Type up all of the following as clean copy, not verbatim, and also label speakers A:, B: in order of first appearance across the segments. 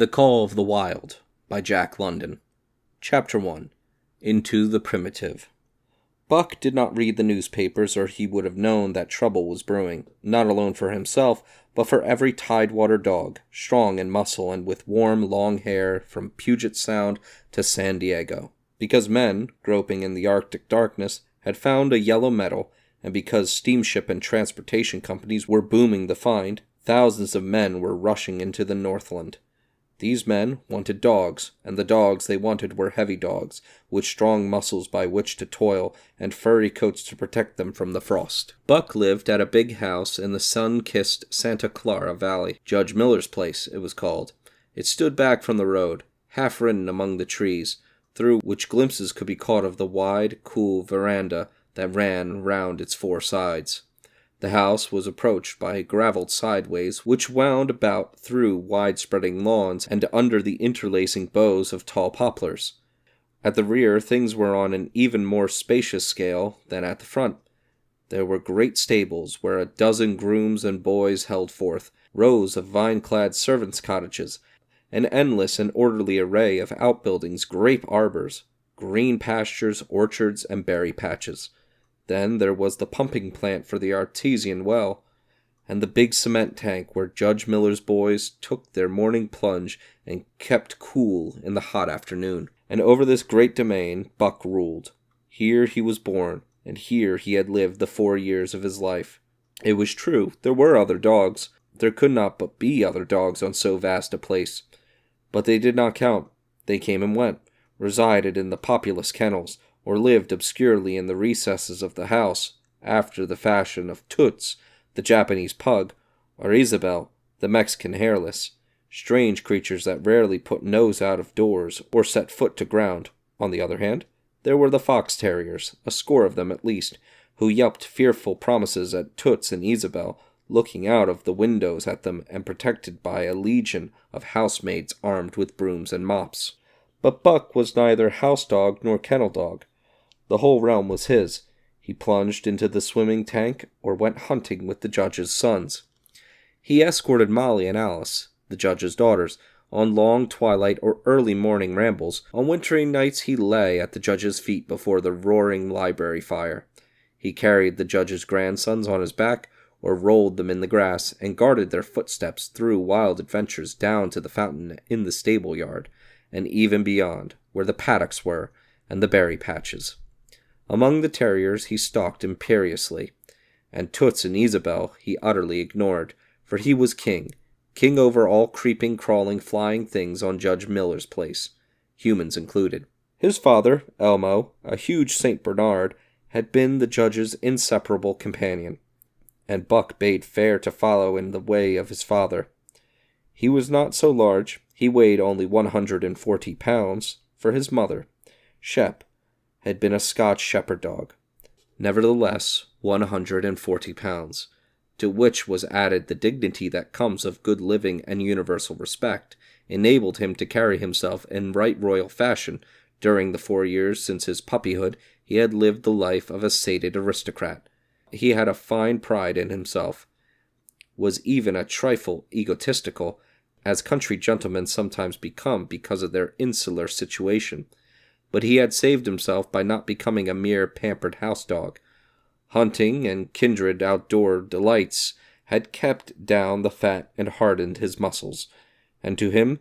A: The Call of the Wild by Jack London. Chapter 1. Into the Primitive. Buck did not read the newspapers, or he would have known that trouble was brewing, not alone for himself, but for every Tidewater dog, strong in muscle and with warm, long hair from Puget Sound to San Diego. Because men, groping in the Arctic darkness, had found a yellow metal, and because steamship and transportation companies were booming the find, thousands of men were rushing into the Northland. These men wanted dogs, and the dogs they wanted were heavy dogs, with strong muscles by which to toil, and furry coats to protect them from the frost. Buck lived at a big house in the sun-kissed Santa Clara Valley. Judge Miller's place, it was called. It stood back from the road, half-hidden among the trees, through which glimpses could be caught of the wide, cool veranda that ran round its four sides. The house was approached by gravelled sideways which wound about through wide-spreading lawns and under the interlacing boughs of tall poplars. At the rear, things were on an even more spacious scale than at the front. There were great stables where a dozen grooms and boys held forth, rows of vine-clad servants' cottages, an endless and orderly array of outbuildings, grape arbors, green pastures, orchards, and berry patches. Then there was the pumping plant for the artesian well, and the big cement tank where Judge Miller's boys took their morning plunge and kept cool in the hot afternoon. And over this great domain Buck ruled. Here he was born, and here he had lived the 4 years of his life. It was true, there were other dogs. There could not but be other dogs on so vast a place. But they did not count. They came and went, resided in the populous kennels, or lived obscurely in the recesses of the house, after the fashion of Toots, the Japanese pug, or Isabel, the Mexican hairless, strange creatures that rarely put nose out of doors or set foot to ground. On the other hand, there were the fox terriers, a score of them at least, who yelped fearful promises at Toots and Isabel, looking out of the windows at them and protected by a legion of housemaids armed with brooms and mops. But Buck was neither house dog nor kennel dog. The whole realm was his. He plunged into the swimming tank or went hunting with the judge's sons. He escorted Molly and Alice, the judge's daughters, on long twilight or early morning rambles. On wintry nights he lay at the judge's feet before the roaring library fire. He carried the judge's grandsons on his back, or rolled them in the grass, and guarded their footsteps through wild adventures down to the fountain in the stable yard, and even beyond, where the paddocks were, and the berry patches. Among the terriers he stalked imperiously, and Toots and Isabel he utterly ignored, for he was king over all creeping, crawling, flying things on Judge Miller's place, humans included. His father, Elmo, a huge St. Bernard, had been the judge's inseparable companion, and Buck bade fair to follow in the way of his father. He was not so large, he weighed only 140 pounds, for his mother, Shep, had been a Scotch shepherd dog. Nevertheless, 140 pounds, to which was added the dignity that comes of good living and universal respect, enabled him to carry himself in right royal fashion. During the 4 years since his puppyhood, he had lived the life of a sated aristocrat. He had a fine pride in himself, was even a trifle egotistical, as country gentlemen sometimes become because of their insular situation. But he had saved himself by not becoming a mere pampered house dog. Hunting and kindred outdoor delights had kept down the fat and hardened his muscles, and to him,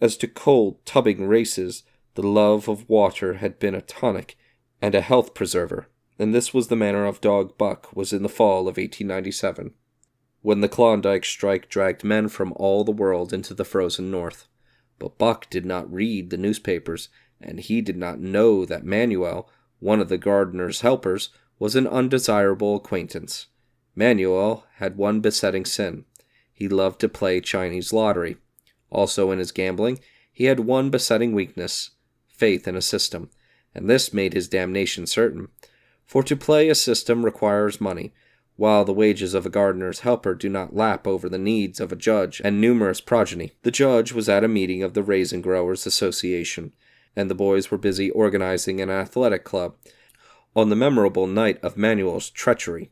A: as to cold tubbing races, the love of water had been a tonic and a health preserver, and this was the manner of dog Buck was in the fall of 1897, when the Klondike strike dragged men from all the world into the frozen north. But Buck did not read the newspapers, and he did not know that Manuel, one of the gardener's helpers, was an undesirable acquaintance. Manuel had one besetting sin. He loved to play Chinese lottery. Also in his gambling, he had one besetting weakness, faith in a system, and this made his damnation certain. For to play a system requires money, while the wages of a gardener's helper do not lap over the needs of a judge and numerous progeny. The judge was at a meeting of the Raisin Growers Association, and the boys were busy organizing an athletic club. On the memorable night of Manuel's treachery,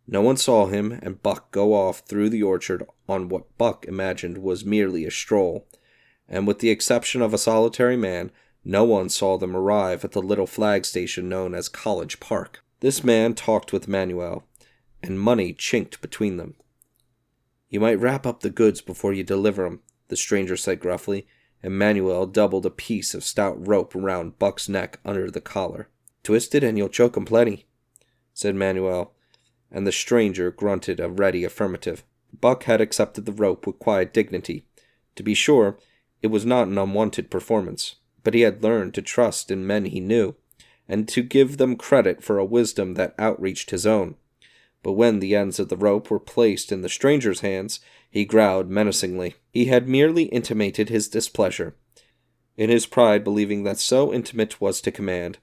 A: no one saw him and Buck go off through the orchard on what Buck imagined was merely a stroll. and with the exception of a solitary man, no one saw them arrive at the little flag station known as College Park. This man talked with Manuel, and money chinked between them. "You might wrap up the goods before you deliver 'em," the stranger said gruffly, and Manuel doubled a piece of stout rope around Buck's neck under the collar. "Twist it and you'll choke 'em plenty," said Manuel, and the stranger grunted a ready affirmative. Buck had accepted the rope with quiet dignity. To be sure, it was not an unwanted performance, but he had learned to trust in men he knew, and to give them credit for a wisdom that outreached his own. But when the ends of the rope were placed in the stranger's hands, he growled menacingly. He had merely intimated his displeasure, in his pride believing that so intimate was to command.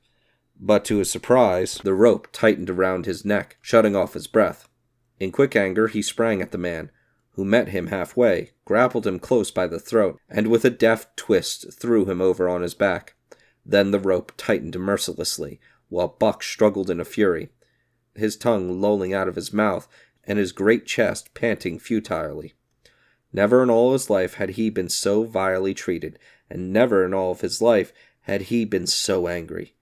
A: But to his surprise, the rope tightened around his neck, shutting off his breath. In quick anger, he sprang at the man, who met him halfway, grappled him close by the throat, and with a deft twist threw him over on his back. Then the rope tightened mercilessly, while Buck struggled in a fury, his tongue lolling out of his mouth, and his great chest panting futilely. Never in all his life had he been so vilely treated, and never in all of his life had he been so angry.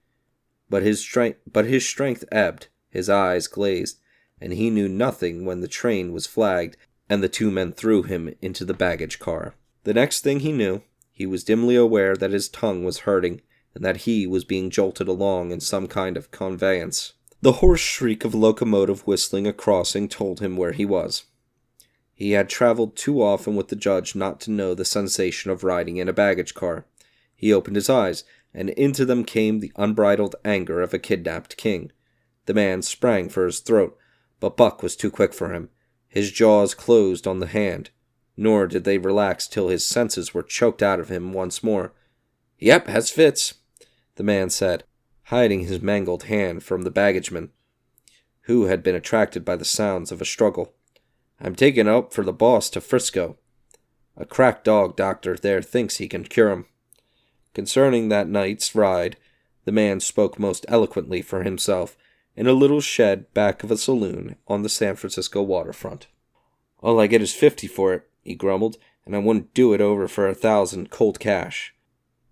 A: But his strength ebbed, his eyes glazed, and he knew nothing when the train was flagged and the two men threw him into the baggage car. The next thing he knew, he was dimly aware that his tongue was hurting, and that he was being jolted along in some kind of conveyance. The hoarse shriek of a locomotive whistling a crossing told him where he was. He had traveled too often with the judge not to know the sensation of riding in a baggage car. He opened his eyes, and into them came the unbridled anger of a kidnapped king. The man sprang for his throat, but Buck was too quick for him. His jaws closed on the hand, nor did they relax till his senses were choked out of him once more. "Yep, has fits," the man said, hiding his mangled hand from the baggageman, who had been attracted by the sounds of a struggle. "I'm taking up for the boss to Frisco. A crack dog doctor there thinks he can cure him." Concerning that night's ride, the man spoke most eloquently for himself, in a little shed back of a saloon on the San Francisco waterfront. "All I get is 50 for it," he grumbled, "and I wouldn't do it over for 1,000 cold cash."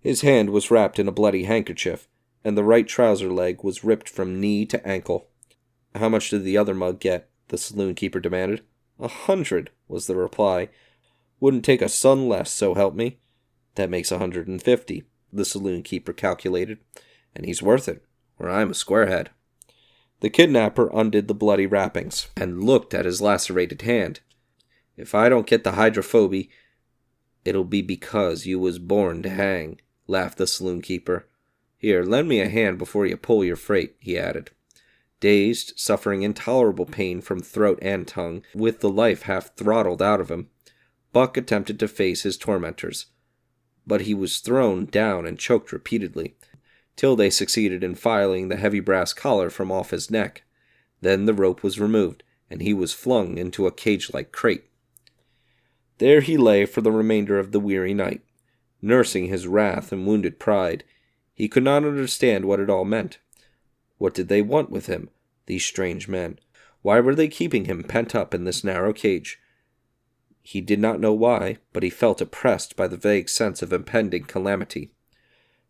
A: His hand was wrapped in a bloody handkerchief, and the right trouser leg was ripped from knee to ankle. "How much did the other mug get?" the saloon keeper demanded. 100, was the reply. "Wouldn't take a son less, so help me." "That makes 150, the saloon keeper calculated. "And he's worth it, or I'm a squarehead." The kidnapper undid the bloody wrappings, and looked at his lacerated hand. "If I don't get the hydrophobia, it'll be because you was born to hang," laughed the saloon keeper. "Here, lend me a hand before you pull your freight," he added. Dazed, suffering intolerable pain from throat and tongue, with the life half throttled out of him, Buck attempted to face his tormentors. But he was thrown down and choked repeatedly, till they succeeded in filing the heavy brass collar from off his neck. Then the rope was removed, and he was flung into a cage-like crate. There he lay for the remainder of the weary night, nursing his wrath and wounded pride. He could not understand what it all meant. What did they want with him, these strange men? Why were they keeping him pent up in this narrow cage? He did not know why, but he felt oppressed by the vague sense of impending calamity.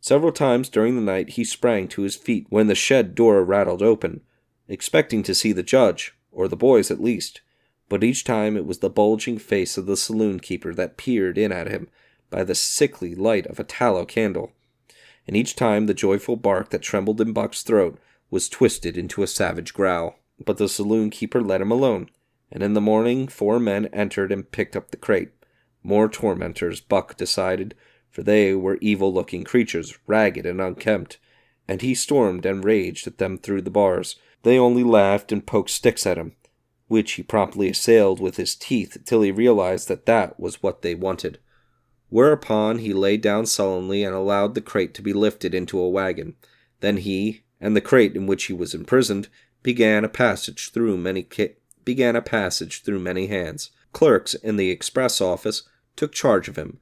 A: Several times during the night he sprang to his feet when the shed door rattled open, expecting to see the judge, or the boys at least, but each time it was the bulging face of the saloon keeper that peered in at him by the sickly light of a tallow candle, and each time the joyful bark that trembled in Buck's throat was twisted into a savage growl. But the saloon keeper let him alone, and in the morning 4 men entered and picked up the crate. More tormentors, Buck decided, for they were evil-looking creatures, ragged and unkempt, and he stormed and raged at them through the bars. They only laughed and poked sticks at him, which he promptly assailed with his teeth till he realized that that was what they wanted. Whereupon he lay down sullenly and allowed the crate to be lifted into a wagon. Then he, and the crate in which he was imprisoned, began a passage through many hands. Clerks in the express office took charge of him.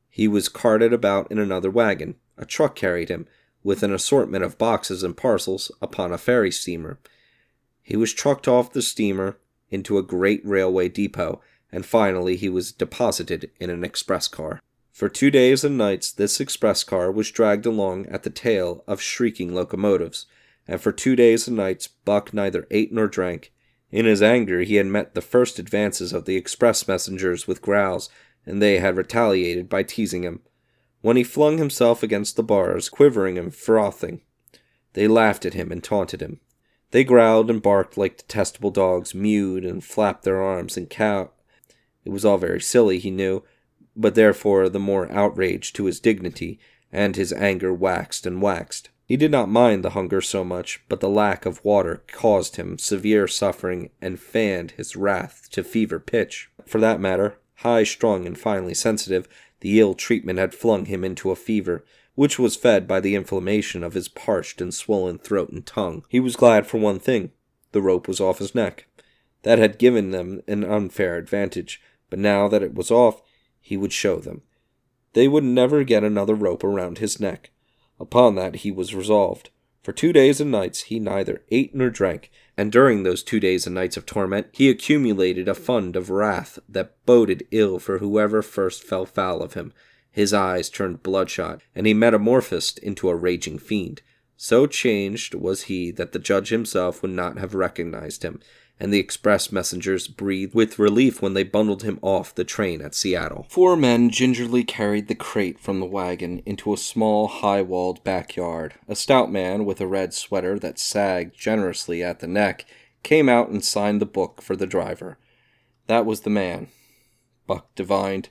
A: He was carted about in another wagon. A truck carried him, with an assortment of boxes and parcels, upon a ferry steamer. He was trucked off the steamer into a great railway depot, and finally he was deposited in an express car. For 2 days and nights this express car was dragged along at the tail of shrieking locomotives, and for 2 days and nights Buck neither ate nor drank. In his anger he had met the first advances of the express messengers with growls, and they had retaliated by teasing him. When he flung himself against the bars, quivering and frothing, they laughed at him and taunted him. They growled and barked like detestable dogs, mewed and flapped their arms and cowed. It was all very silly, he knew, but therefore the more outrage to his dignity, and his anger waxed and waxed. He did not mind the hunger so much, but the lack of water caused him severe suffering and fanned his wrath to fever pitch. For that matter, high-strung and finely sensitive, the ill treatment had flung him into a fever, which was fed by the inflammation of his parched and swollen throat and tongue. He was glad for one thing. The rope was off his neck. That had given them an unfair advantage, but now that it was off, he would show them. They would never get another rope around his neck. Upon that he was resolved. For 2 days and nights he neither ate nor drank, and during those 2 days and nights of torment he accumulated a fund of wrath that boded ill for whoever first fell foul of him. His eyes turned bloodshot, and he metamorphosed into a raging fiend. So changed was he that the judge himself would not have recognized him, and the express messengers breathed with relief when they bundled him off the train at Seattle. 4 men gingerly carried the crate from the wagon into a small, high-walled backyard. A stout man with a red sweater that sagged generously at the neck came out and signed the book for the driver. That was the man, Buck divined,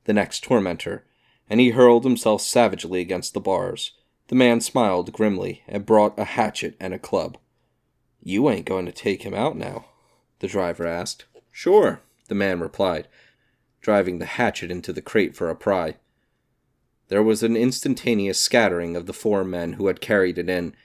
A: the next tormentor, and he hurled himself savagely against the bars. The man smiled grimly and brought a hatchet and a club. "You ain't going to take him out now?" the driver asked. "Sure," the man replied, driving the hatchet into the crate for a pry. There was an instantaneous scattering of the 4 men who had carried it in,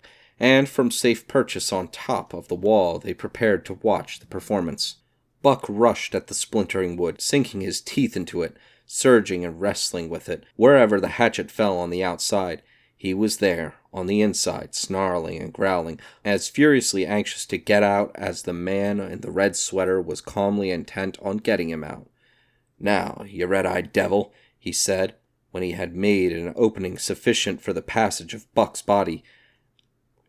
A: and from safe purchase on top of the wall they prepared to watch the performance. Buck rushed at the splintering wood, sinking his teeth into it, surging and wrestling with it. Wherever the hatchet fell on the outside, he was there, on the inside, snarling and growling, as furiously anxious to get out as the man in the red sweater was calmly intent on getting him out. "Now, you red-eyed devil," he said, when he had made an opening sufficient for the passage of Buck's body.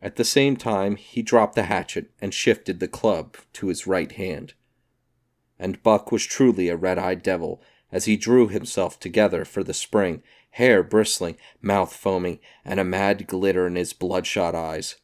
A: At the same time, he dropped the hatchet and shifted the club to his right hand. And Buck was truly a red-eyed devil, as he drew himself together for the spring, hair bristling, mouth foaming, and a mad glitter in his bloodshot eyes.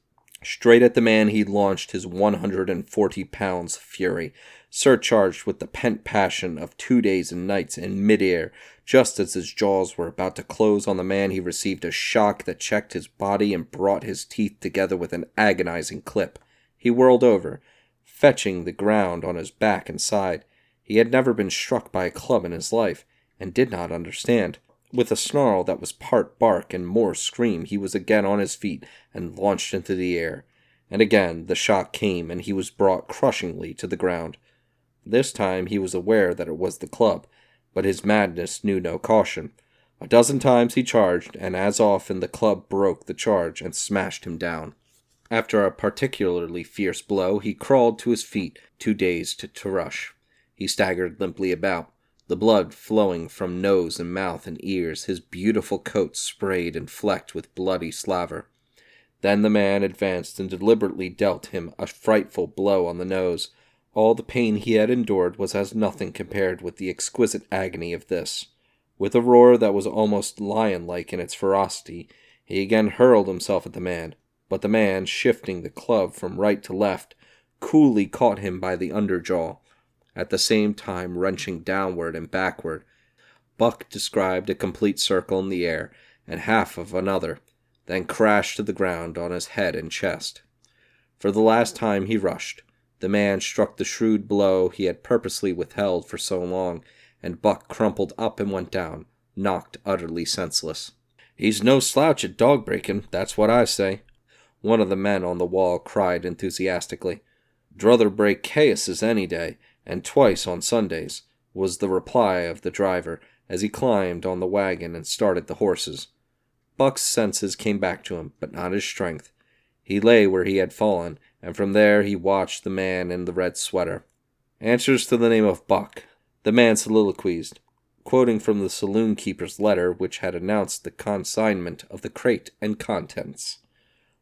A: Straight at the man he launched his 140 pounds of fury, surcharged with the pent passion of 2 days and nights in midair. Just as his jaws were about to close on the man, he received a shock that checked his body and brought his teeth together with an agonizing clip. He whirled over, fetching the ground on his back and side. He had never been struck by a club in his life, and did not understand. With a snarl that was part bark and more scream, he was again on his feet and launched into the air. And again the shock came, and he was brought crushingly to the ground. This time he was aware that it was the club, but his madness knew no caution. A dozen times he charged, and as often the club broke the charge and smashed him down. After a particularly fierce blow, he crawled to his feet, too dazed to rush. He staggered limply about, the blood flowing from nose and mouth and ears, his beautiful coat sprayed and flecked with bloody slaver. Then the man advanced and deliberately dealt him a frightful blow on the nose. All the pain he had endured was as nothing compared with the exquisite agony of this. With a roar that was almost lion-like in its ferocity, he again hurled himself at the man, but the man, shifting the club from right to left, coolly caught him by the underjaw, at the same time wrenching downward and backward. Buck described a complete circle in the air, and half of another, then crashed to the ground on his head and chest. For the last time he rushed. The man struck the shrewd blow he had purposely withheld for so long, and Buck crumpled up and went down, knocked utterly senseless. "He's no slouch at dog-breaking, that's what I say," one of the men on the wall cried enthusiastically. "Druther break cases any day, and twice on Sundays," was the reply of the driver, as he climbed on the wagon and started the horses. Buck's senses came back to him, but not his strength. He lay where he had fallen, and from there he watched the man in the red sweater. "Answers to the name of Buck," the man soliloquized. quoting from the saloon keeper's letter which had announced the consignment of the crate and contents.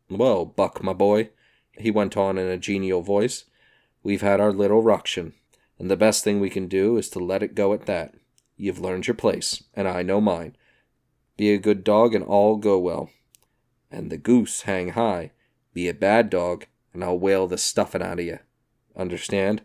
A: "Well, Buck, my boy," he went on in a genial voice, "we've had our little ruction, and the best thing we can do is to let it go at that. You've learned your place, and I know mine. Be a good dog, and all go well. And the goose hang high. Be a bad dog, and I'll whale the stuffing out of you. Understand?"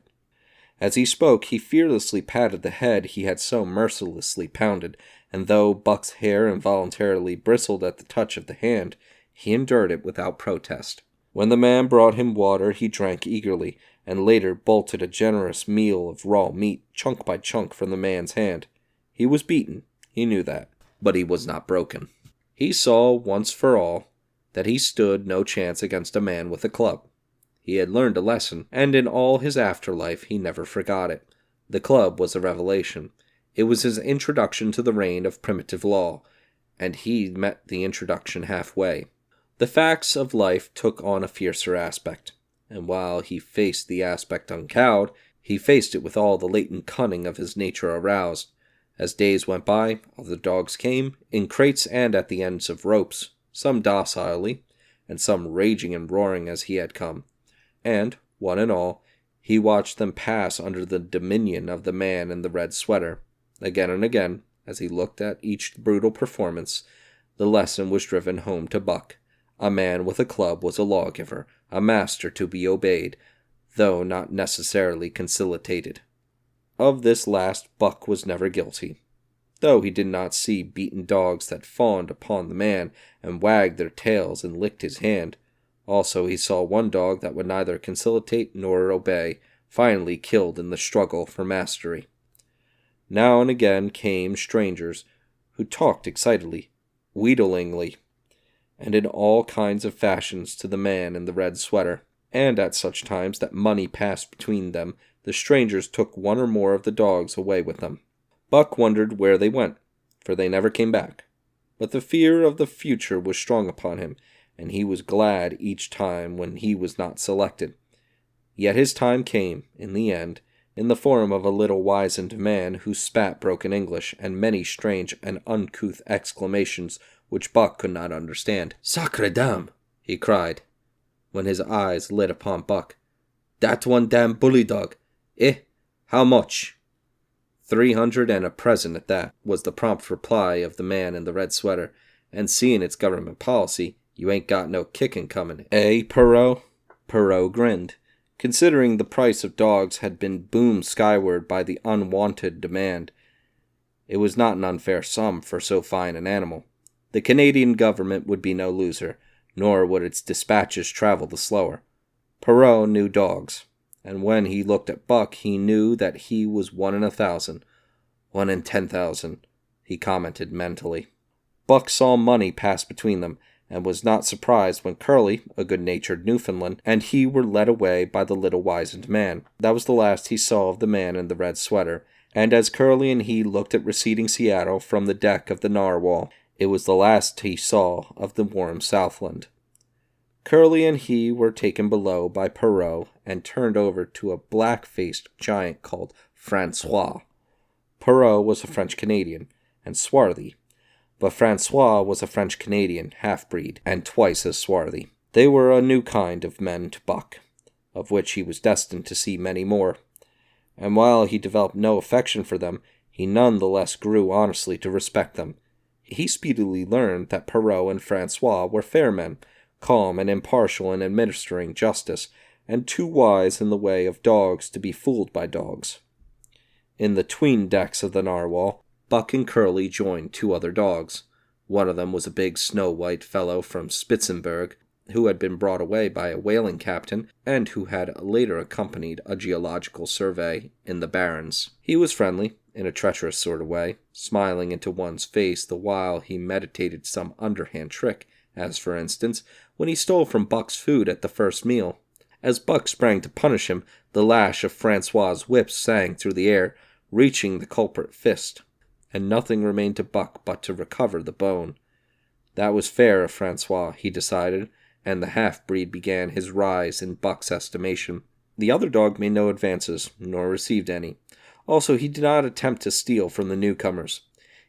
A: As he spoke, he fearlessly patted the head he had so mercilessly pounded, and though Buck's hair involuntarily bristled at the touch of the hand, he endured it without protest. When the man brought him water, he drank eagerly, and later bolted a generous meal of raw meat, chunk by chunk, from the man's hand. He was beaten, he knew that, but he was not broken. He saw, once for all, that he stood no chance against a man with a club. He had learned a lesson, and in all his afterlife he never forgot it. The club was a revelation. It was his introduction to the reign of primitive law, and he met the introduction halfway. The facts of life took on a fiercer aspect, and while he faced the aspect uncowed, he faced it with all the latent cunning of his nature aroused. As days went by, other dogs came, in crates and at the ends of ropes, some docilely, and some raging and roaring as he had come. And, one and all, he watched them pass under the dominion of the man in the red sweater. Again and again, as he looked at each brutal performance, the lesson was driven home to Buck. A man with a club was a lawgiver, a master to be obeyed, though not necessarily conciliated. Of this last Buck was never guilty, though he did not see beaten dogs that fawned upon the man and wagged their tails and licked his hand. Also he saw one dog that would neither conciliate nor obey, finally killed in the struggle for mastery. Now and again came strangers, who talked excitedly, wheedlingly, and in all kinds of fashions to the man in the red sweater, and at such times that money passed between them, the strangers took one or more of the dogs away with them. Buck wondered where they went, for they never came back. But the fear of the future was strong upon him, and he was glad each time when he was not selected. Yet his time came, in the end, in the form of a little wizened man who spat broken English and many strange and uncouth exclamations which Buck could not understand. "Sacre dame!" he cried, when his eyes lit upon Buck. "That one damn bully dog! Eh? How much?" 300 and a present at that, was the prompt reply of the man in the red sweater, and seeing it's government policy, you ain't got no kicking coming, eh, Perot? Perot grinned, considering the price of dogs had been boomed skyward by the unwanted demand. It was not an unfair sum for so fine an animal. The Canadian government would be no loser, nor would its dispatches travel the slower. Perot knew dogs, and when he looked at Buck, he knew that he was 1 in 1,000. 1 in 10,000, he commented mentally. Buck saw money pass between them, and was not surprised when Curly, a good-natured Newfoundland, and he were led away by the little wizened man. That was the last he saw of the man in the red sweater, and as Curly and he looked at receding Seattle from the deck of the narwhal, it was the last he saw of the warm Southland. Curly and he were taken below by Perot and turned over to a black-faced giant called Francois. Perot was a French-Canadian, and swarthy, but Francois was a French-Canadian half-breed, and twice as swarthy. They were a new kind of men to Buck, of which he was destined to see many more, and while he developed no affection for them, he none the less grew honestly to respect them. He speedily learned that Perot and Francois were fair men, calm and impartial in administering justice, and too wise in the way of dogs to be fooled by dogs. In the 'tween decks of the narwhal, Buck and Curly joined 2 other dogs. One of them was a big snow-white fellow from Spitzenberg, who had been brought away by a whaling captain, and who had later accompanied a geological survey in the Barrens. He was friendly, in a treacherous sort of way, smiling into one's face the while he meditated some underhand trick, as, for instance, when he stole from Buck's food at the first meal. As Buck sprang to punish him, the lash of Francois's whip sang through the air, reaching the culprit fist, and nothing remained to Buck but to recover the bone. That was fair of Francois, he decided, and the half-breed began his rise in Buck's estimation. The other dog made no advances, nor received any, Also, he did not attempt to steal from the newcomers.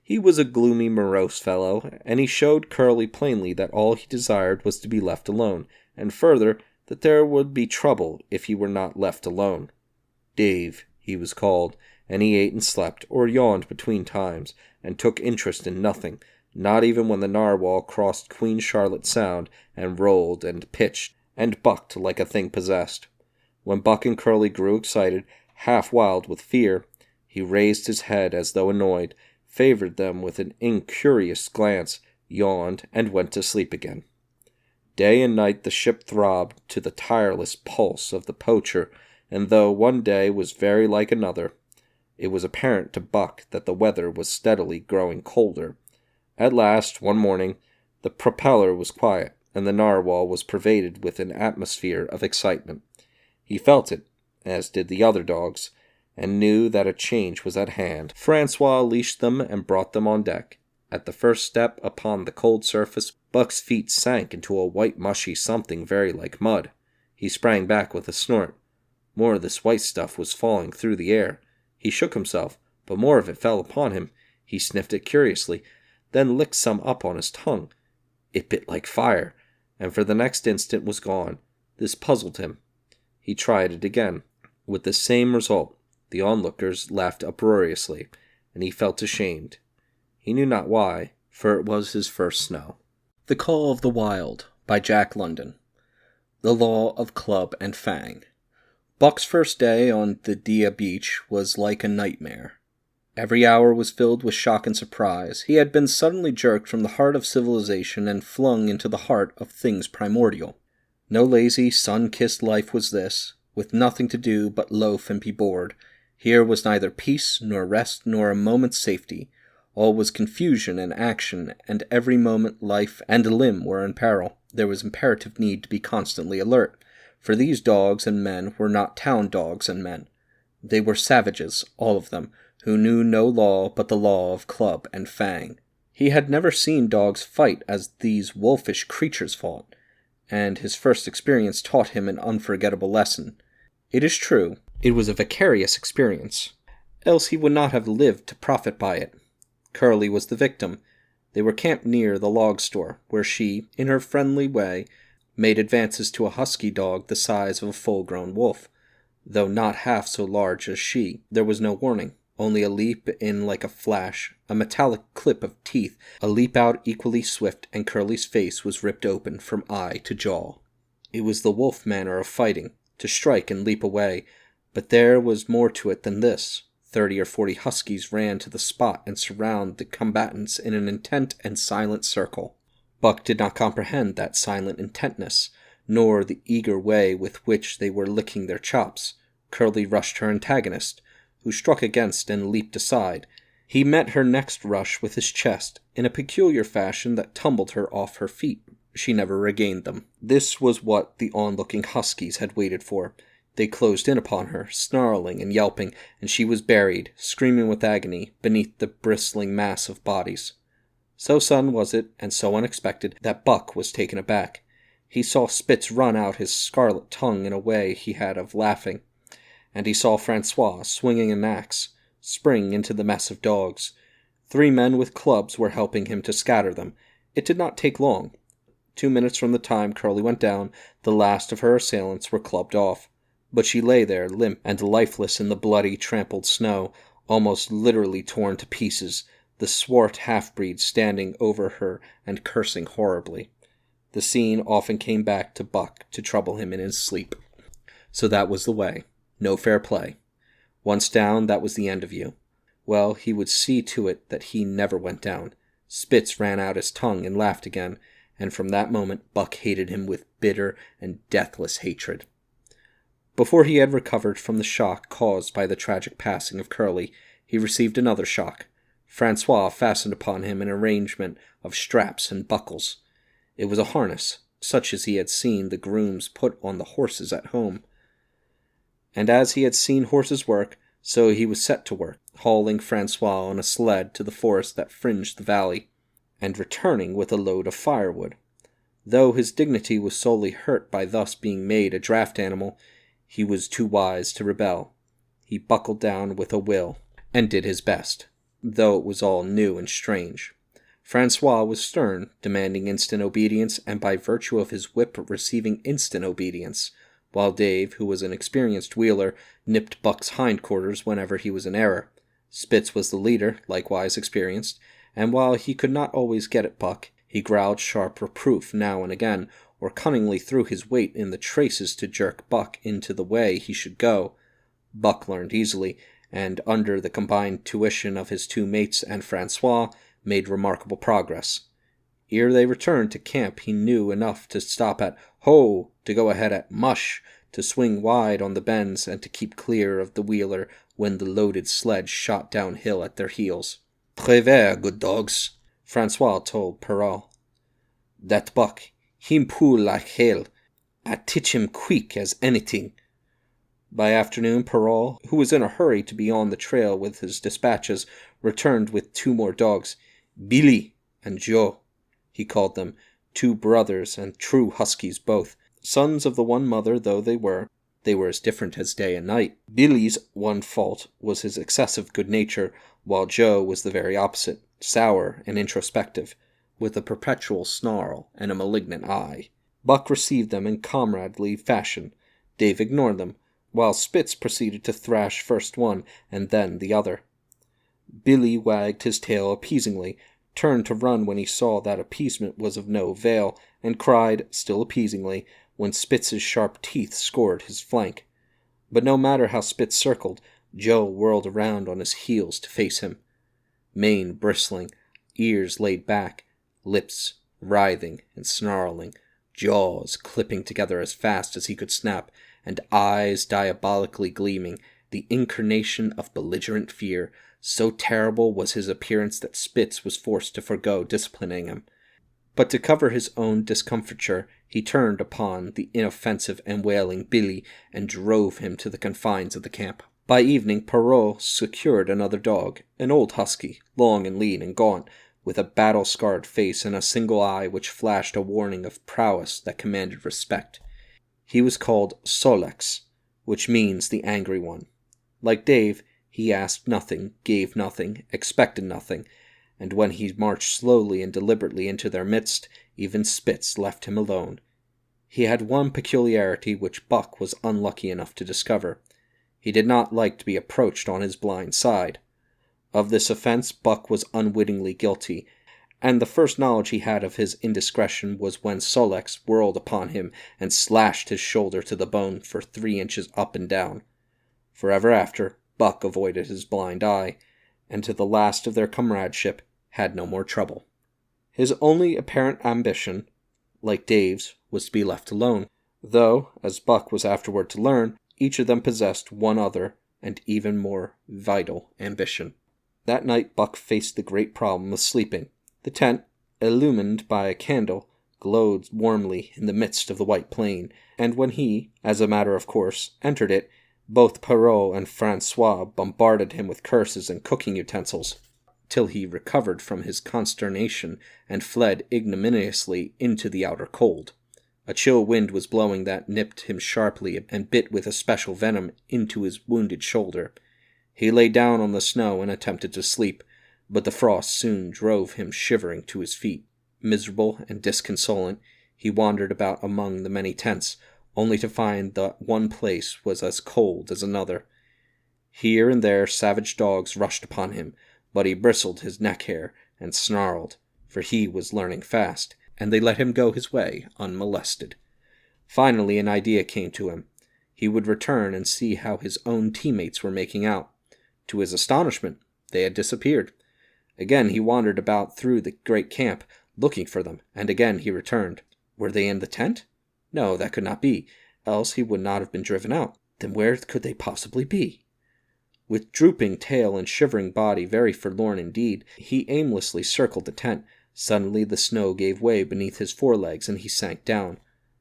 A: He was a gloomy, morose fellow, and he showed Curly plainly that all he desired was to be left alone, and further, that there would be trouble if he were not left alone. Dave, he was called, and he ate and slept, or yawned between times, and took interest in nothing, not even when the narwhal crossed Queen Charlotte Sound and rolled and pitched and bucked like a thing possessed. When Buck and Curly grew excited, half wild with fear, he raised his head as though annoyed, favored them with an incurious glance, yawned, and went to sleep again. Day and night the ship throbbed to the tireless pulse of the poacher, and though one day was very like another, it was apparent to Buck that the weather was steadily growing colder. At last, one morning, the propeller was quiet, and the narwhal was pervaded with an atmosphere of excitement. He felt it, as did the other dogs, and knew that a change was at hand. Francois leashed them and brought them on deck. At the first step upon the cold surface, Buck's feet sank into a white mushy something very like mud. He sprang back with a snort. More of this white stuff was falling through the air. He shook himself, but more of it fell upon him. He sniffed it curiously, then licked some up on his tongue. It bit like fire, and for the next instant was gone. This puzzled him. He tried it again, with the same result. The onlookers laughed uproariously, and he felt ashamed. He knew not why, for it was his first snow. The Call of the Wild, by Jack London. The Law of Club and Fang. Buck's first day on the Dia beach was like a nightmare. Every hour was filled with shock and surprise. He had been suddenly jerked from the heart of civilization and flung into the heart of things primordial. No lazy, sun-kissed life was this, with nothing to do but loaf and be bored. Here was neither peace, nor rest, nor a moment's safety. All was confusion and action, and every moment life and limb were in peril. There was imperative need to be constantly alert, for these dogs and men were not town dogs and men. They were savages, all of them, who knew no law but the law of club and fang. He had never seen dogs fight as these wolfish creatures fought, and his first experience taught him an unforgettable lesson. It is true, it was a vicarious experience, else he would not have lived to profit by it. Curly was the victim. They were camped near the log store, where she, in her friendly way, made advances to a husky dog the size of a full-grown wolf. Though not half so large as she, there was no warning, only a leap in like a flash, a metallic clip of teeth, a leap out equally swift, and Curly's face was ripped open from eye to jaw. It was the wolf manner of fighting, to strike and leap away, but there was more to it than this. 30 or 40 huskies ran to the spot and surrounded the combatants in an intent and silent circle. Buck did not comprehend that silent intentness, nor the eager way with which they were licking their chops. Curly rushed her antagonist, who struck against and leaped aside. He met her next rush with his chest, in a peculiar fashion that tumbled her off her feet. She never regained them. This was what the onlooking huskies had waited for. They closed in upon her, snarling and yelping, and she was buried, screaming with agony, beneath the bristling mass of bodies. So sudden was it, and so unexpected, that Buck was taken aback. He saw Spitz run out his scarlet tongue in a way he had of laughing, and he saw Francois, swinging an axe, spring into the mess of dogs. 3 men with clubs were helping him to scatter them. It did not take long. 2 minutes from the time Curly went down, the last of her assailants were clubbed off. But she lay there, limp and lifeless in the bloody, trampled snow, almost literally torn to pieces, the swart half-breed standing over her and cursing horribly. The scene often came back to Buck to trouble him in his sleep. So that was the way. No fair play. Once down, that was the end of you. Well, he would see to it that he never went down. Spitz ran out his tongue and laughed again, and from that moment Buck hated him with bitter and deathless hatred. Before he had recovered from the shock caused by the tragic passing of Curly, he received another shock. Francois fastened upon him an arrangement of straps and buckles. It was a harness, such as he had seen the grooms put on the horses at home. And as he had seen horses work, so he was set to work, hauling Francois on a sled to the forest that fringed the valley, and returning with a load of firewood. Though his dignity was sorely hurt by thus being made a draft animal, he was too wise to rebel. he buckled down with a will, and did his best, though it was all new and strange. Francois was stern, demanding instant obedience, and by virtue of his whip receiving instant obedience, while Dave, who was an experienced wheeler, nipped Buck's hindquarters whenever he was in error. Spitz was the leader, likewise experienced, and while he could not always get at Buck, he growled sharp reproof now and again, or cunningly threw his weight in the traces to jerk Buck into the way he should go. Buck learned easily, and under the combined tuition of his two mates and Francois, made remarkable progress. Ere they returned to camp he knew enough to stop at "ho," to go ahead at "mush," to swing wide on the bends, and to keep clear of the wheeler when the loaded sledge shot downhill at their heels. "Très ver, good dogs," Francois told Perrault. "That Buck, him pull like hell. I teach him quick as anything." By afternoon, Perrault, who was in a hurry to be on the trail with his dispatches, returned with two more dogs, Billy and Joe, he called them, two brothers and true huskies both. Sons of the one mother though they were as different as day and night. Billy's one fault was his excessive good nature, while Joe was the very opposite, sour and introspective, with a perpetual snarl and a malignant eye. Buck received them in comradely fashion. Dave ignored them, while Spitz proceeded to thrash first one and then the other. Billy wagged his tail appeasingly, turned to run when he saw that appeasement was of no avail, and cried, still appeasingly, when Spitz's sharp teeth scored his flank. But no matter how Spitz circled, Joe whirled around on his heels to face him. Mane bristling, ears laid back, lips writhing and snarling, jaws clipping together as fast as he could snap, and eyes diabolically gleaming, the incarnation of belligerent fear. So terrible was his appearance that Spitz was forced to forego disciplining him. But to cover his own discomfiture, he turned upon the inoffensive and wailing Billy and drove him to the confines of the camp. By evening, Perrault secured another dog, an old husky, long and lean and gaunt, with a battle-scarred face and a single eye which flashed a warning of prowess that commanded respect. He was called Solex, which means the angry one. Like Dave, he asked nothing, gave nothing, expected nothing, and when he marched slowly and deliberately into their midst, even Spitz left him alone. He had one peculiarity which Buck was unlucky enough to discover. He did not like to be approached on his blind side. Of this offense Buck was unwittingly guilty, and the first knowledge he had of his indiscretion was when Solex whirled upon him and slashed his shoulder to the bone for 3 inches up and down. Forever after, Buck avoided his blind eye, and to the last of their comradeship had no more trouble. His only apparent ambition, like Dave's, was to be left alone, though, as Buck was afterward to learn, each of them possessed one other and even more vital ambition. That night Buck faced the great problem of sleeping. The tent, illumined by a candle, glowed warmly in the midst of the white plain, and when he, as a matter of course, entered it, both Perrault and Francois bombarded him with curses and cooking utensils, till he recovered from his consternation and fled ignominiously into the outer cold. A chill wind was blowing that nipped him sharply and bit with especial venom into his wounded shoulder. He lay down on the snow and attempted to sleep, but the frost soon drove him shivering to his feet. Miserable and disconsolate, he wandered about among the many tents, only to find that one place was as cold as another. Here and there savage dogs rushed upon him, but he bristled his neck hair and snarled, for he was learning fast, and they let him go his way unmolested. Finally an idea came to him. He would return and see how his own teammates were making out. To his astonishment, they had disappeared. Again he wandered about through the great camp, looking for them, and again he returned. Were they in the tent? No, that could not be, else he would not have been driven out. Then where could they possibly be? With drooping tail and shivering body, very forlorn indeed, he aimlessly circled the tent. Suddenly the snow gave way beneath his forelegs, and he sank down.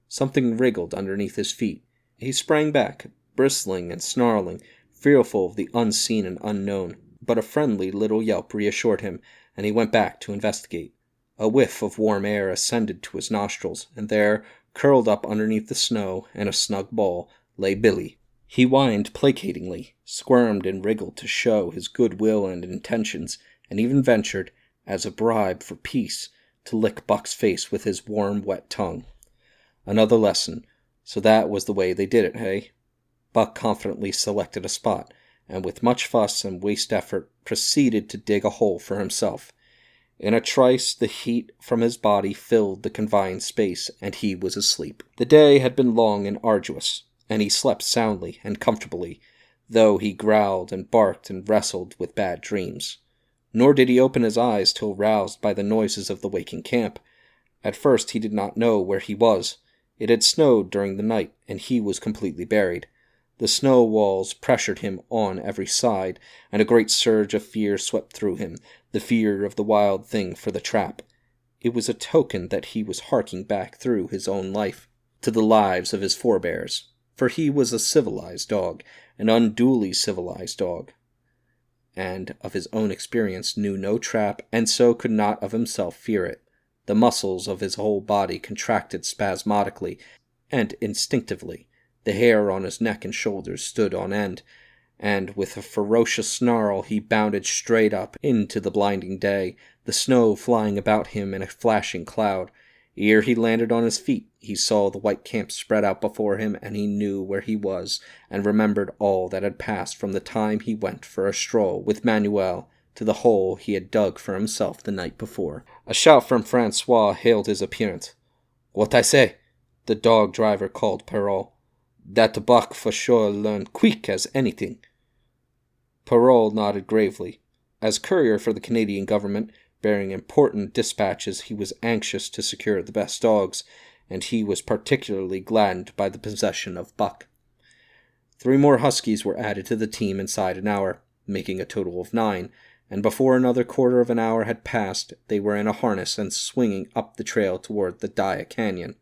A: Something wriggled underneath his feet. He sprang back, bristling and snarling, fearful of the unseen and unknown, but a friendly little yelp reassured him, and he went back to investigate. A whiff of warm air ascended to his nostrils, and there, curled up underneath the snow in a snug ball, lay Billy, He whined placatingly, squirmed and wriggled to show his good will and intentions, and even ventured, as a bribe for peace, to lick Buck's face with his warm, wet tongue. Another lesson. So that was the way they did it, hey? Buck confidently selected a spot, and with much fuss and waste effort proceeded to dig a hole for himself. In a trice, the heat from his body filled the confined space, and he was asleep. The day had been long and arduous, and he slept soundly and comfortably, though he growled and barked and wrestled with bad dreams. Nor did he open his eyes till roused by the noises of the waking camp. At first he did not know where he was. It had snowed during the night, and he was completely buried. The snow walls pressured him on every side, and a great surge of fear swept through him, the fear of the wild thing for the trap. It was a token that he was harking back through his own life, to the lives of his forebears, for he was a civilized dog, an unduly civilized dog, and of his own experience knew no trap, and so could not of himself fear it. The muscles of his whole body contracted spasmodically and instinctively. The hair on his neck and shoulders stood on end, and with a ferocious snarl he bounded straight up into the blinding day, the snow flying about him in a flashing cloud. Ere he landed on his feet, he saw the white camp spread out before him, and he knew where he was, and remembered all that had passed from the time he went for a stroll with Manuel to the hole he had dug for himself the night before. A shout from Francois hailed his appearance. "What I say?" the dog driver called Perrault. "That Buck for sure learn quick as anything." Perrault nodded gravely. As courier for the Canadian government, bearing important dispatches, he was anxious to secure the best dogs, and he was particularly gladdened by the possession of Buck. 3 more huskies were added to the team inside an hour, making a total of 9, and before another quarter of an hour had passed, they were in a harness and swinging up the trail toward the Daya Canyon.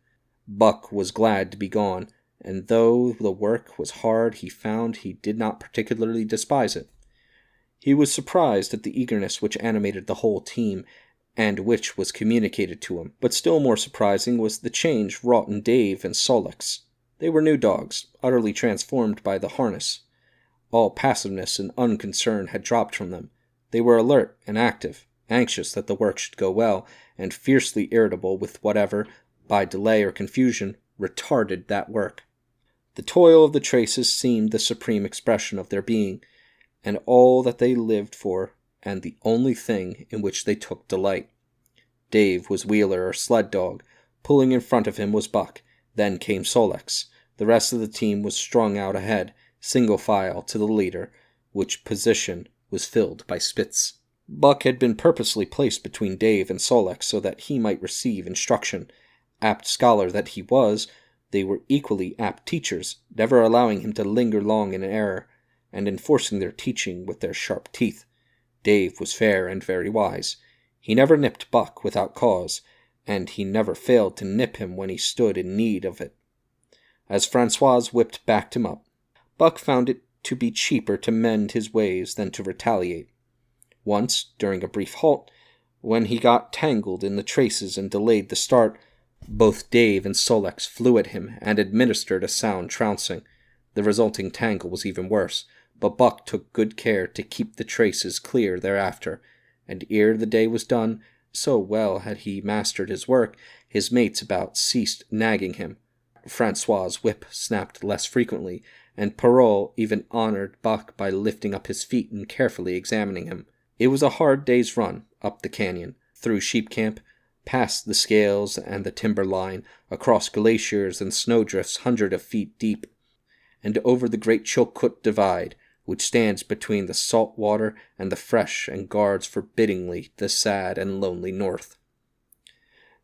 A: Buck was glad to be gone, and though the work was hard, he found he did not particularly despise it. He was surprised at the eagerness which animated the whole team, and which was communicated to him, but still more surprising was the change wrought in Dave and Sol-leks. They were new dogs, utterly transformed by the harness. All passiveness and unconcern had dropped from them. They were alert and active, anxious that the work should go well, and fiercely irritable with whatever, by delay or confusion, retarded that work. The toil of the traces seemed the supreme expression of their being, and all that they lived for, and the only thing in which they took delight. Dave was wheeler or sled dog. Pulling in front of him was Buck. Then came Sol-leks. The rest of the team was strung out ahead, single file to the leader, which position was filled by Spitz. Buck had been purposely placed between Dave and Sol-leks so that he might receive instruction. Apt scholar that he was, they were equally apt teachers, never allowing him to linger long in error, and enforcing their teaching with their sharp teeth. Dave was fair and very wise. He never nipped Buck without cause, and he never failed to nip him when he stood in need of it. As Francois whipped backed him up, Buck found it to be cheaper to mend his ways than to retaliate. Once, during a brief halt, when he got tangled in the traces and delayed the start, both Dave and Sol-leks flew at him and administered a sound trouncing. The resulting tangle was even worse, but Buck took good care to keep the traces clear thereafter, and ere the day was done, so well had he mastered his work, his mates about ceased nagging him. Francois's whip snapped less frequently, and Perrault even honored Buck by lifting up his feet and carefully examining him. It was a hard day's run up the canyon, through sheep camp, past the scales and the timber line, across glaciers and snowdrifts hundreds of feet deep, and over the great Chilkoot Divide, which stands between the salt water and the fresh and guards forbiddingly the sad and lonely north.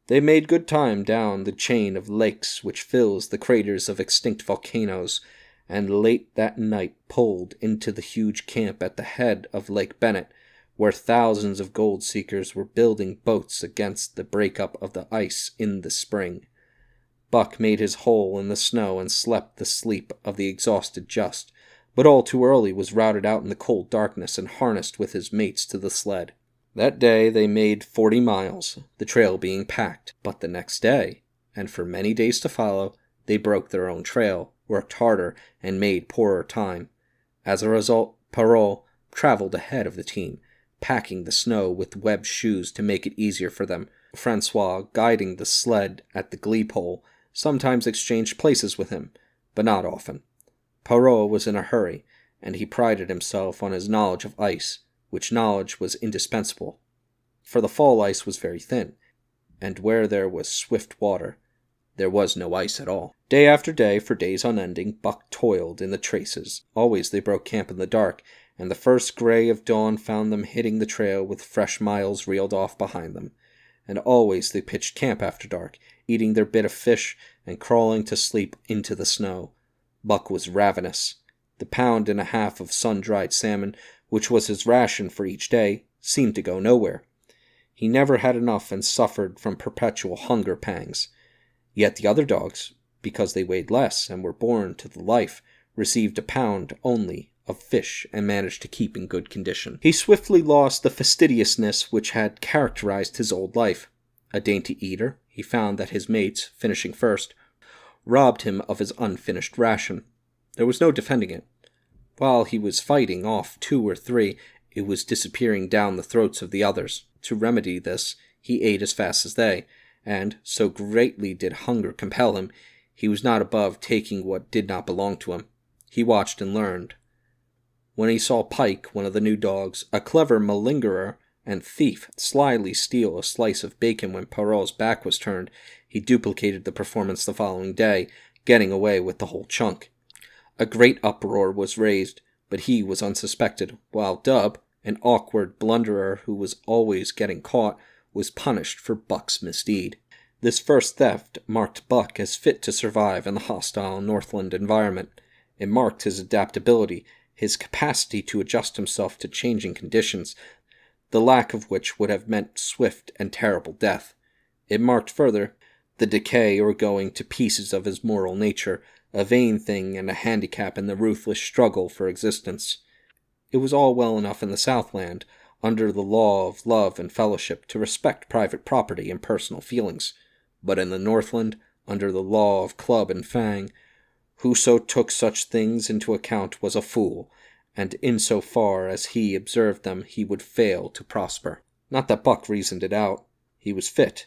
A: They made good time down the chain of lakes which fills the craters of extinct volcanoes, and late that night pulled into the huge camp at the head of Lake Bennett, where thousands of gold-seekers were building boats against the break-up of the ice in the spring. Buck made his hole in the snow and slept the sleep of the exhausted just, but all too early was routed out in the cold darkness and harnessed with his mates to the sled. That day they made 40 miles, the trail being packed, but the next day, and for many days to follow, they broke their own trail, worked harder, and made poorer time. As a result, Perrault traveled ahead of the team, packing the snow with webbed shoes to make it easier for them. Francois, guiding the sled at the glee pole, sometimes exchanged places with him, but not often. Perrault was in a hurry, and he prided himself on his knowledge of ice, which knowledge was indispensable, for the fall ice was very thin, and where there was swift water, there was no ice at all. Day after day, for days unending, Buck toiled in the traces. Always they broke camp in the dark, and the first gray of dawn found them hitting the trail with fresh miles reeled off behind them. And always they pitched camp after dark, eating their bit of fish and crawling to sleep into the snow. Buck was ravenous. The pound and a half of sun-dried salmon, which was his ration for each day, seemed to go nowhere. He never had enough and suffered from perpetual hunger pangs. Yet the other dogs, because they weighed less and were born to the life, received a pound only of fish and managed to keep in good condition. He swiftly lost the fastidiousness which had characterized his old life. A dainty eater, he found that his mates, finishing first, robbed him of his unfinished ration. There was no defending it. While he was fighting off 2 or 3, it was disappearing down the throats of the others. To remedy this, he ate as fast as they, and, so greatly did hunger compel him, he was not above taking what did not belong to him. He watched and learned. When he saw Pike, one of the new dogs, a clever malingerer and thief, slyly steal a slice of bacon when Perrault's back was turned, he duplicated the performance the following day, getting away with the whole chunk. A great uproar was raised, but he was unsuspected, while Dub, an awkward blunderer who was always getting caught, was punished for Buck's misdeed. This first theft marked Buck as fit to survive in the hostile Northland environment. It marked his adaptability, his capacity to adjust himself to changing conditions, the lack of which would have meant swift and terrible death. It marked further the decay or going to pieces of his moral nature, a vain thing and a handicap in the ruthless struggle for existence. It was all well enough in the Southland, under the law of love and fellowship, to respect private property and personal feelings, but in the Northland, under the law of club and fang, whoso took such things into account was a fool, and in so far as he observed them he would fail to prosper. Not that Buck reasoned it out. He was fit,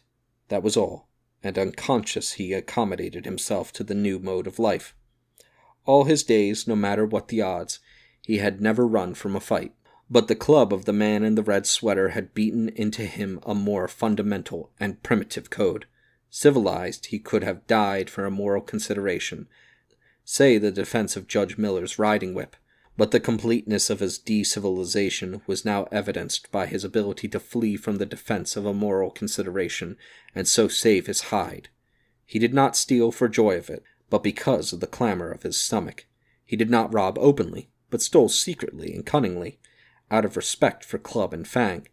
A: that was all, and unconscious he accommodated himself to the new mode of life. All his days, no matter what the odds, he had never run from a fight. But the club of the man in the red sweater had beaten into him a more fundamental and primitive code. Civilized, he could have died for a moral consideration, say the defense of Judge Miller's riding whip, but the completeness of his de-civilization was now evidenced by his ability to flee from the defense of a moral consideration, and so save his hide. He did not steal for joy of it, but because of the clamor of his stomach. He did not rob openly, but stole secretly and cunningly, out of respect for club and fang.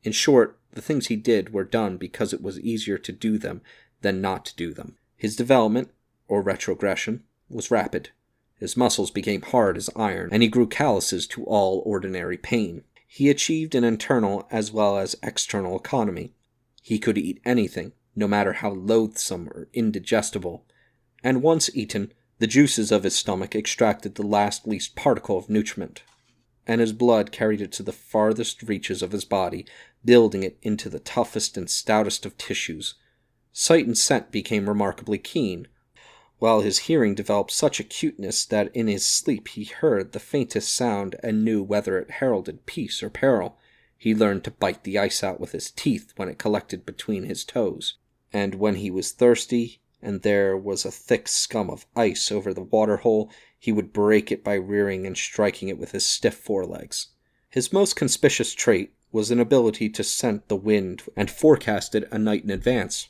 A: In short, the things he did were done because it was easier to do them than not to do them. His development, or retrogression, was rapid. His muscles became hard as iron, and he grew calluses to all ordinary pain. He achieved an internal as well as external economy. He could eat anything, no matter how loathsome or indigestible, and once eaten, the juices of his stomach extracted the least particle of nutriment, and his blood carried it to the farthest reaches of his body, building it into the toughest and stoutest of tissues. Sight and scent became remarkably keen, while his hearing developed such acuteness that in his sleep he heard the faintest sound and knew whether it heralded peace or peril. He learned to bite the ice out with his teeth when it collected between his toes, and when he was thirsty and there was a thick scum of ice over the water-hole, he would break it by rearing and striking it with his stiff forelegs. His most conspicuous trait was an ability to scent the wind and forecast it a night in advance.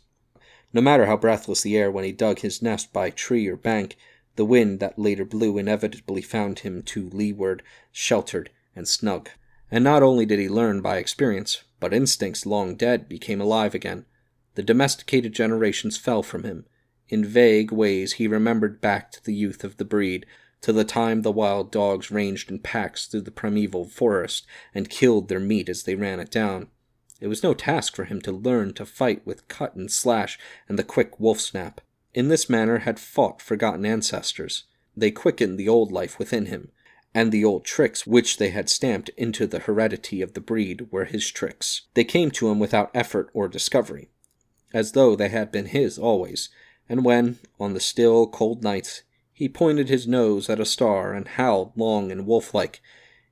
A: No matter how breathless the air when he dug his nest by tree or bank, the wind that later blew inevitably found him to leeward, sheltered, and snug. And not only did he learn by experience, but instincts long dead became alive again. The domesticated generations fell from him. In vague ways he remembered back to the youth of the breed, to the time the wild dogs ranged in packs through the primeval forest and killed their meat as they ran it down. It was no task for him to learn to fight with cut and slash and the quick wolf snap. In this manner had fought forgotten ancestors. they quickened the old life within him, and the old tricks which they had stamped into the heredity of the breed were his tricks. They came to him without effort or discovery, as though they had been his always, and when, on the still, cold nights, he pointed his nose at a star and howled long and wolf-like,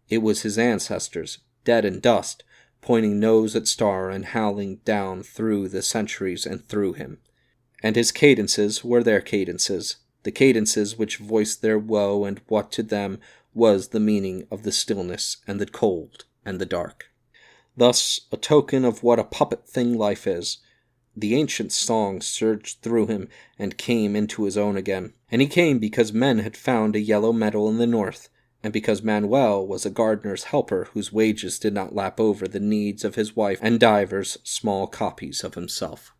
A: it was his ancestors, dead in dust, pointing nose at star and howling down through the centuries and through him. And his cadences were their cadences, the cadences which voiced their woe and what to them was the meaning of the stillness and the cold and the dark. Thus, a token of what a puppet thing life is, the ancient song surged through him and came into his own again. And he came because men had found a yellow metal in the north, and because Manuel was a gardener's helper whose wages did not lap over the needs of his wife and divers small copies of himself.